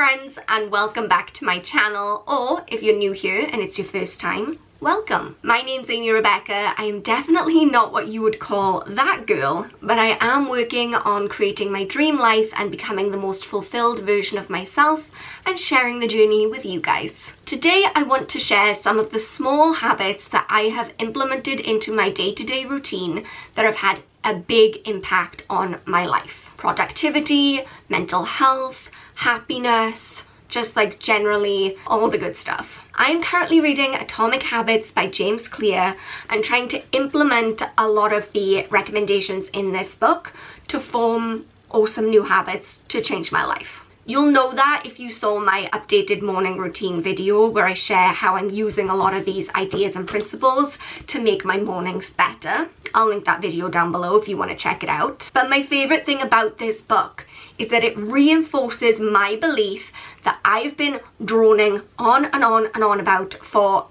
friends, and welcome back to my channel, or if you're new here and it's your first time, welcome. My name's Amy Rebecca. I am definitely not what you would call that girl, but I am working on creating my dream life and becoming the most fulfilled version of myself and sharing the journey with you guys. Today I want to share some of the small habits that I have implemented into my day-to-day routine that have had a big impact on my life. Productivity, mental health, happiness, just like generally all the good stuff. I'm currently reading Atomic Habits by James Clear and trying to implement a lot of the recommendations in this book to form awesome new habits to change my life. You'll know that if you saw my updated morning routine video where I share how I'm using a lot of these ideas and principles to make my mornings better. I'll link that video down below if you want to check it out. But my favorite thing about this book is that it reinforces my belief that I've been droning on and on and on about for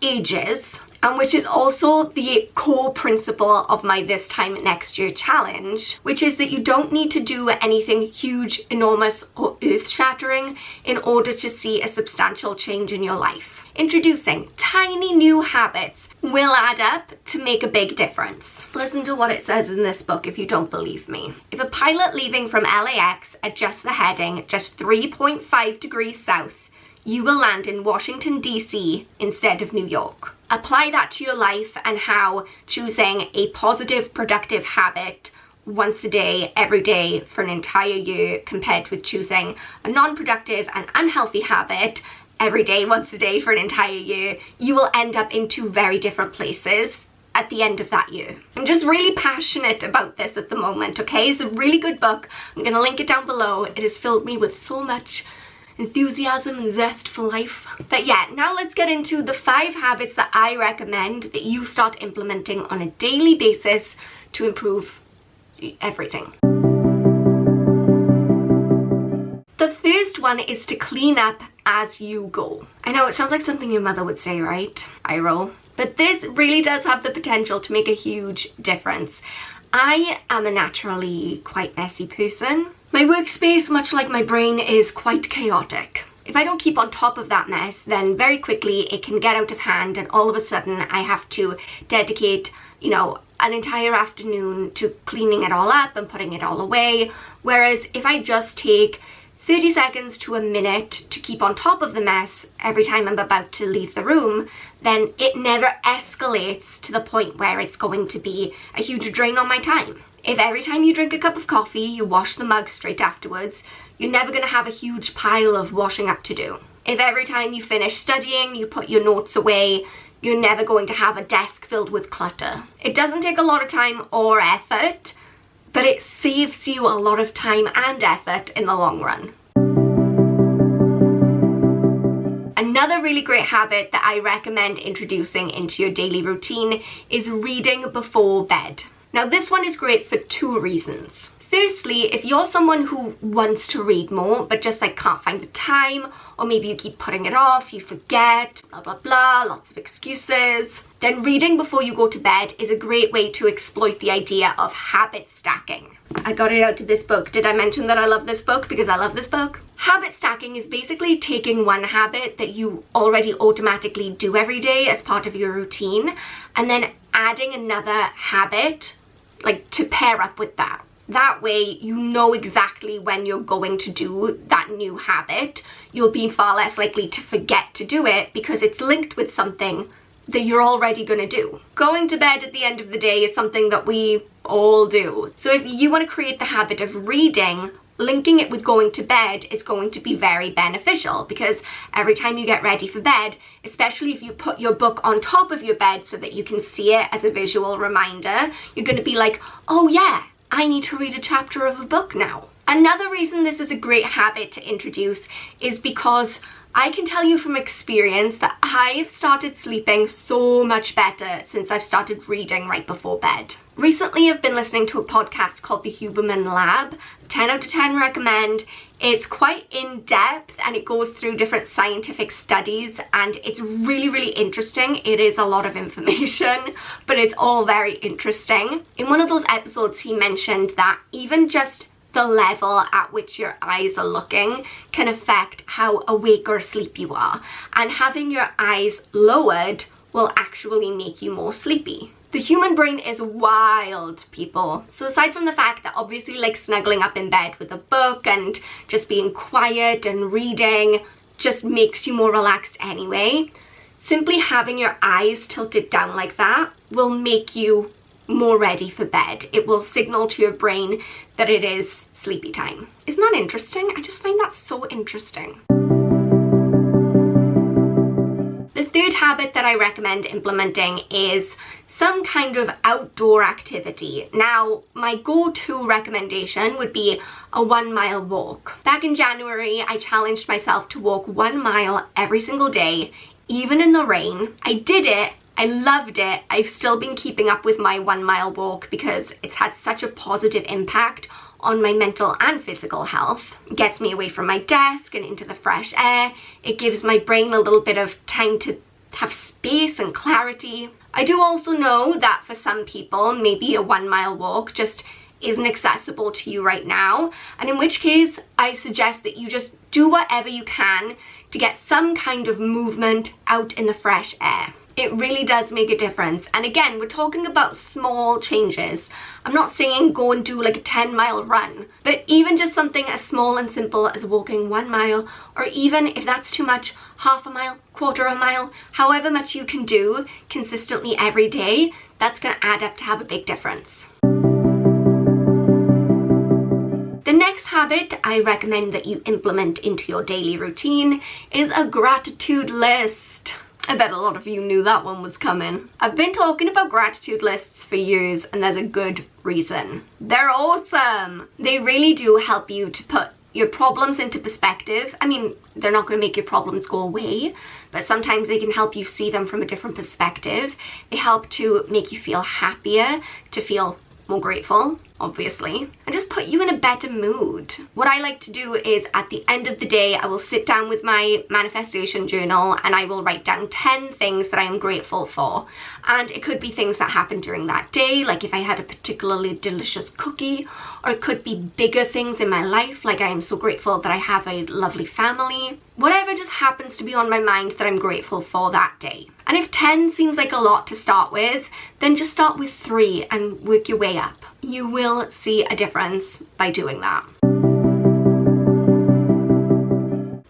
ages, and which is also the core principle of my This Time Next Year challenge, which is that you don't need to do anything huge, enormous, or earth-shattering in order to see a substantial change in your life. Introducing tiny new habits will add up to make a big difference. Listen to what it says in this book if you don't believe me. If a pilot leaving from LAX adjusts the heading just 3.5 degrees south, you will land in Washington, D.C. instead of New York. Apply that to your life and how choosing a positive, productive habit once a day, every day for an entire year compared with choosing a non-productive and unhealthy habit every day, once a day for an entire year, you will end up in two very different places at the end of that year. I'm just really passionate about this at the moment, okay? It's a really good book. I'm gonna link it down below. It has filled me with so much enthusiasm and zest for life. But yeah, now let's get into the 5 habits that I recommend that you start implementing on a daily basis to improve everything. The first one is to clean up as you go. I know it sounds like something your mother would say, right? I roll. But this really does have the potential to make a huge difference. I am a naturally quite messy person. My workspace, much like my brain, is quite chaotic. If I don't keep on top of that mess, then very quickly it can get out of hand and all of a sudden I have to dedicate, an entire afternoon to cleaning it all up and putting it all away. Whereas if I just take 30 seconds to a minute to keep on top of the mess every time I'm about to leave the room, then it never escalates to the point where it's going to be a huge drain on my time. If every time you drink a cup of coffee, you wash the mug straight afterwards, you're never going to have a huge pile of washing up to do. If every time you finish studying, you put your notes away, you're never going to have a desk filled with clutter. It doesn't take a lot of time or effort, but it saves you a lot of time and effort in the long run. Another really great habit that I recommend introducing into your daily routine is reading before bed. Now this one is great for 2 reasons. Firstly, if you're someone who wants to read more but just can't find the time, or maybe you keep putting it off, you forget, blah blah blah, lots of excuses, then reading before you go to bed is a great way to exploit the idea of habit stacking. I got it out of this book. Did I mention that I love this book because I love this book? Habit stacking is basically taking one habit that you already automatically do every day as part of your routine and then adding another habit to pair up with that. That way you know exactly when you're going to do that new habit. You'll be far less likely to forget to do it because it's linked with something that you're already going to do. Going to bed at the end of the day is something that we all do. So if you want to create the habit of reading, linking it with going to bed is going to be very beneficial because every time you get ready for bed, especially if you put your book on top of your bed so that you can see it as a visual reminder, you're going to be like, oh yeah, I need to read a chapter of a book now. Another reason this is a great habit to introduce is because I can tell you from experience that I've started sleeping so much better since I've started reading right before bed. Recently, I've been listening to a podcast called The Huberman Lab. 10 out of 10 recommend. It's quite in-depth and it goes through different scientific studies and it's really, really interesting. It is a lot of information, but it's all very interesting. In one of those episodes, he mentioned that even just the level at which your eyes are looking can affect how awake or asleep you are. And having your eyes lowered will actually make you more sleepy. The human brain is wild, people. So aside from the fact that obviously like snuggling up in bed with a book and just being quiet and reading just makes you more relaxed anyway, simply having your eyes tilted down like that will make you more ready for bed. It will signal to your brain that it is sleepy time. Isn't that interesting? I just find that so interesting. The third habit that I recommend implementing is some kind of outdoor activity. Now, my go-to recommendation would be a 1 mile walk. Back in January, I challenged myself to walk 1 mile every single day, even in the rain. I did it. I loved it. I've still been keeping up with my 1 mile walk because it's had such a positive impact on my mental and physical health. It gets me away from my desk and into the fresh air. It gives my brain a little bit of time to have space and clarity. I do also know that for some people, maybe a 1 mile walk just isn't accessible to you right now, and in which case I suggest that you just do whatever you can to get some kind of movement out in the fresh air. It really does make a difference. And again, we're talking about small changes. I'm not saying go and do like a 10-mile run, but even just something as small and simple as walking 1 mile, or even if that's too much, half a mile, quarter a mile, however much you can do consistently every day, that's going to add up to have a big difference. The next habit I recommend that you implement into your daily routine is a gratitude list. I bet a lot of you knew that one was coming. I've been talking about gratitude lists for years, and there's a good reason. They're awesome. They really do help you to put your problems into perspective. I mean, they're not going to make your problems go away, but sometimes they can help you see them from a different perspective. They help to make you feel happier, to feel more grateful, obviously, and just put you in a better mood. What I like to do is at the end of the day, I will sit down with my manifestation journal and I will write down 10 things that I am grateful for. And it could be things that happened during that day, like if I had a particularly delicious cookie, or it could be bigger things in my life, like I am so grateful that I have a lovely family. Whatever just happens to be on my mind that I'm grateful for that day. And if 10 seems like a lot to start with, then just start with 3 and work your way up. You will see a difference by doing that.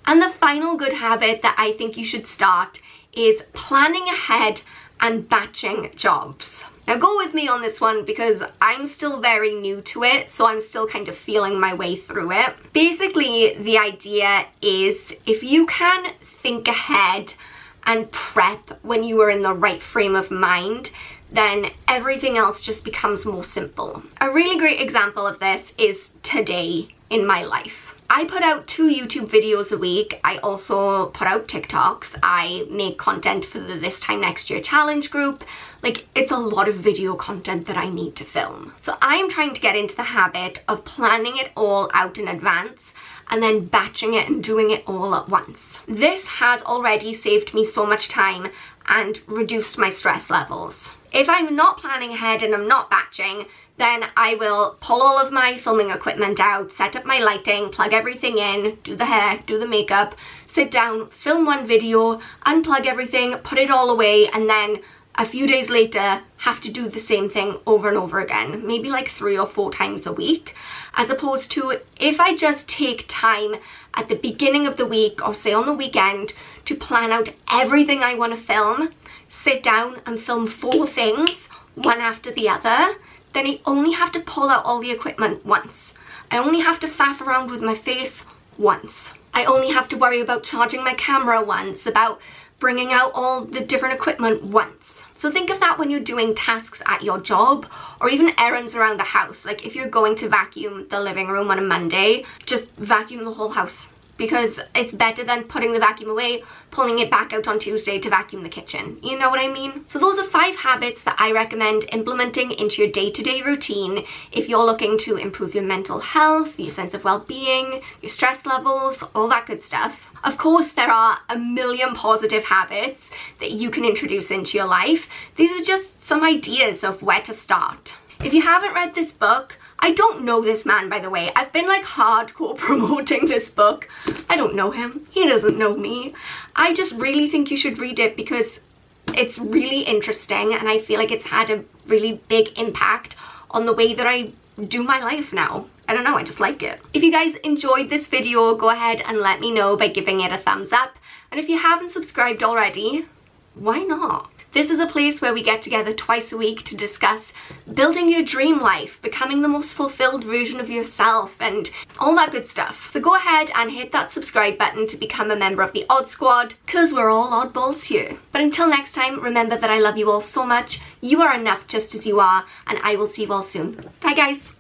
And the final good habit that I think you should start is planning ahead and batching jobs. Now go with me on this one because I'm still very new to it, so I'm still kind of feeling my way through it. Basically, the idea is if you can think ahead and prep when you are in the right frame of mind, then everything else just becomes more simple. A really great example of this is today in my life. I put out 2 YouTube videos a week. I also put out TikToks. I make content for the This Time Next Year challenge group. Like, it's a lot of video content that I need to film. So I'm trying to get into the habit of planning it all out in advance and then batching it and doing it all at once. This has already saved me so much time and reduced my stress levels. If I'm not planning ahead and I'm not batching, then I will pull all of my filming equipment out, set up my lighting, plug everything in, do the hair, do the makeup, sit down, film one video, unplug everything, put it all away, and then a few days later have to do the same thing over and over again, maybe like 3 or 4 times a week, as opposed to if I just take time at the beginning of the week or say on the weekend to plan out everything I want to film, sit down and film 4 things, one after the other, then I only have to pull out all the equipment once. I only have to faff around with my face once. I only have to worry about charging my camera once, about bringing out all the different equipment once. So think of that when you're doing tasks at your job or even errands around the house. Like if you're going to vacuum the living room on a Monday, just vacuum the whole house, because it's better than putting the vacuum away, pulling it back out on Tuesday to vacuum the kitchen. You know what I mean? So those are 5 habits that I recommend implementing into your day-to-day routine if you're looking to improve your mental health, your sense of well-being, your stress levels, all that good stuff. Of course, there are a million positive habits that you can introduce into your life. These are just some ideas of where to start. If you haven't read this book, I don't know this man, by the way. I've been like hardcore promoting this book. I don't know him. He doesn't know me. I just really think you should read it because it's really interesting and I feel like it's had a really big impact on the way that I do my life now. I don't know, I just like it. If you guys enjoyed this video, go ahead and let me know by giving it a thumbs up. And if you haven't subscribed already, why not? This is a place where we get together twice a week to discuss building your dream life, becoming the most fulfilled version of yourself, and all that good stuff. So go ahead and hit that subscribe button to become a member of the Odd Squad, because we're all oddballs here. But until next time, remember that I love you all so much. You are enough just as you are, and I will see you all soon. Bye guys.